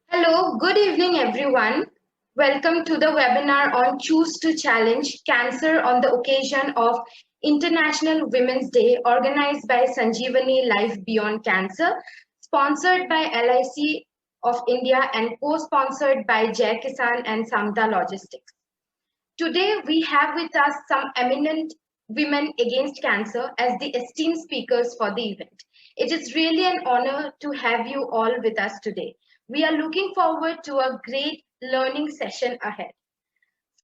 Hello, good evening, everyone. Welcome to the webinar on Choose to Challenge Cancer on the occasion of International Women's Day, organized by Sanjeevani Life Beyond Cancer, sponsored by LIC of India, and co-sponsored by Jai Kisan and Samta Logistics. Today, we have with us some eminent women against cancer as the esteemed speakers for the event. It is really an honor to have you all with us today. We are looking forward to a great learning session ahead.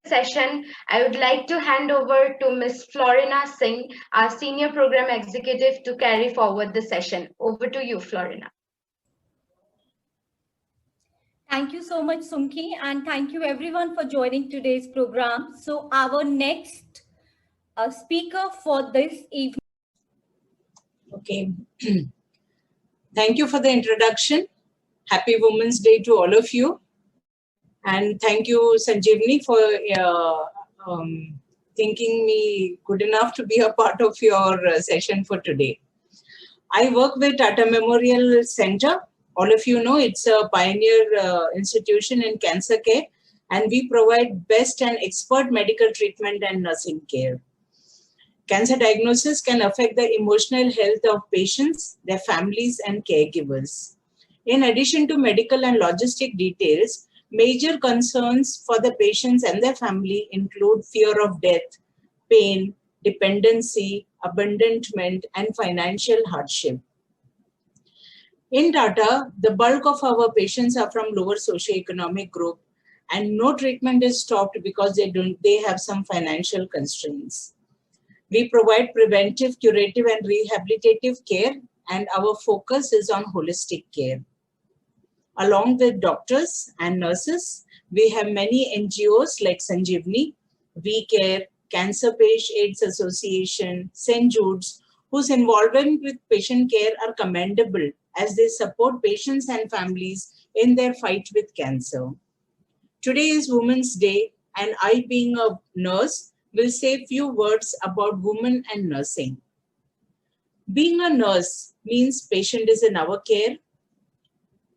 Session, I would like to hand over to Ms. Florina Singh, our Senior Program Executive, to carry forward the session. Over to you, Florina. Thank you so much, Sumki, and thank you everyone for joining today's program. So our next speaker for this evening. Okay. Thank you for the introduction. Happy Women's Day to all of you. And thank you, Sanjeevani, for thinking me good enough to be a part of your session for today. I work with Tata Memorial Center. All of you know it's a pioneer institution in cancer care, and we provide best and expert medical treatment and nursing care. Cancer diagnosis can affect the emotional health of patients, their families, and caregivers. In addition to medical and logistic details, major concerns for the patients and their family include fear of death, pain, dependency, abandonment, and financial hardship. In Tata, the bulk of our patients are from lower socioeconomic group, and no treatment is stopped because they have some financial constraints. We provide preventive, curative, and rehabilitative care, and our focus is on holistic care. Along with doctors and nurses, we have many NGOs like Sanjeevani, We Care, Cancer Patient AIDS Association, St. Jude's, whose involvement with patient care are commendable as they support patients and families in their fight with cancer. Today is Women's Day, and I, being a nurse, will say a few words about women and nursing. Being a nurse means patient is in our care,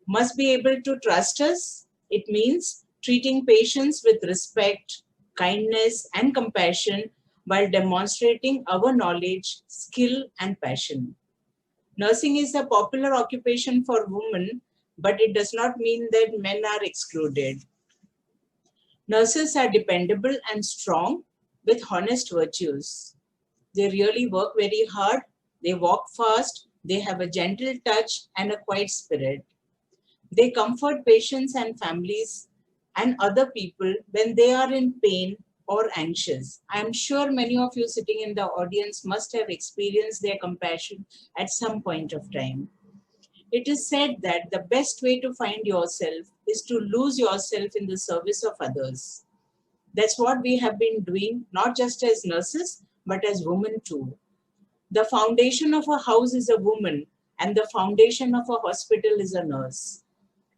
must be able to trust us. It means treating patients with respect, kindness, and compassion while demonstrating our knowledge, skill, and passion. Nursing is a popular occupation for women, but it does not mean that men are excluded. Nurses are dependable and strong with honest virtues. They really work very hard, they walk fast, they have a gentle touch and a quiet spirit. They comfort patients and families and other people when they are in pain or anxious. I am sure many of you sitting in the audience must have experienced their compassion at some point of time. It is said that the best way to find yourself is to lose yourself in the service of others. That's what we have been doing, not just as nurses, but as women too. The foundation of a house is a woman, and the foundation of a hospital is a nurse.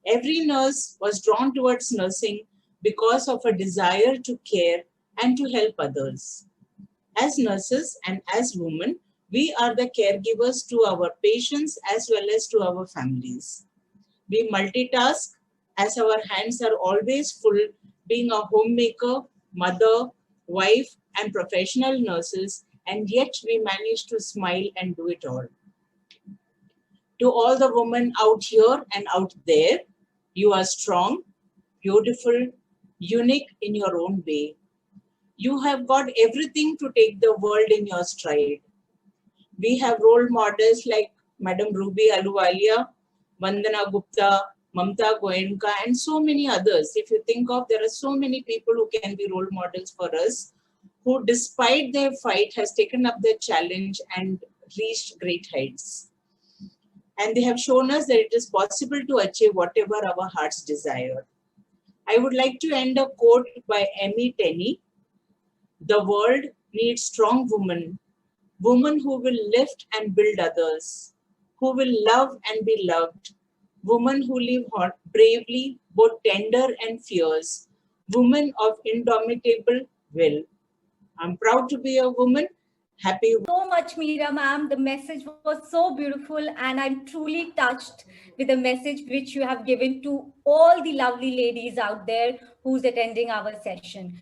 Every nurse was drawn towards nursing because of a desire to care and to help others. As nurses and as women, we are the caregivers to our patients as well as to our families. We multitask as our hands are always full, being a homemaker, mother, wife, and professional nurses, and yet we manage to smile and do it all. To all the women out here and out there, you are strong, beautiful, unique in your own way. You have got everything to take the world in your stride. We have role models like Madam Ruby Ahluwalia, Vandana Gupta, Mamta Goenka, and so many others. If you think of, there are so many people who can be role models for us, who despite their fight has taken up the challenge and reached great heights. And they have shown us that it is possible to achieve whatever our hearts desire. I would like to end a quote by Amy Tenney. The world needs strong women, women who will lift and build others, who will love and be loved, women who live bravely, both tender and fierce, women of indomitable will. I'm proud to be a woman, happy. So much, Meera ma'am. The message was so beautiful, and I'm truly touched with the message which you have given to all the lovely ladies out there who's attending our session.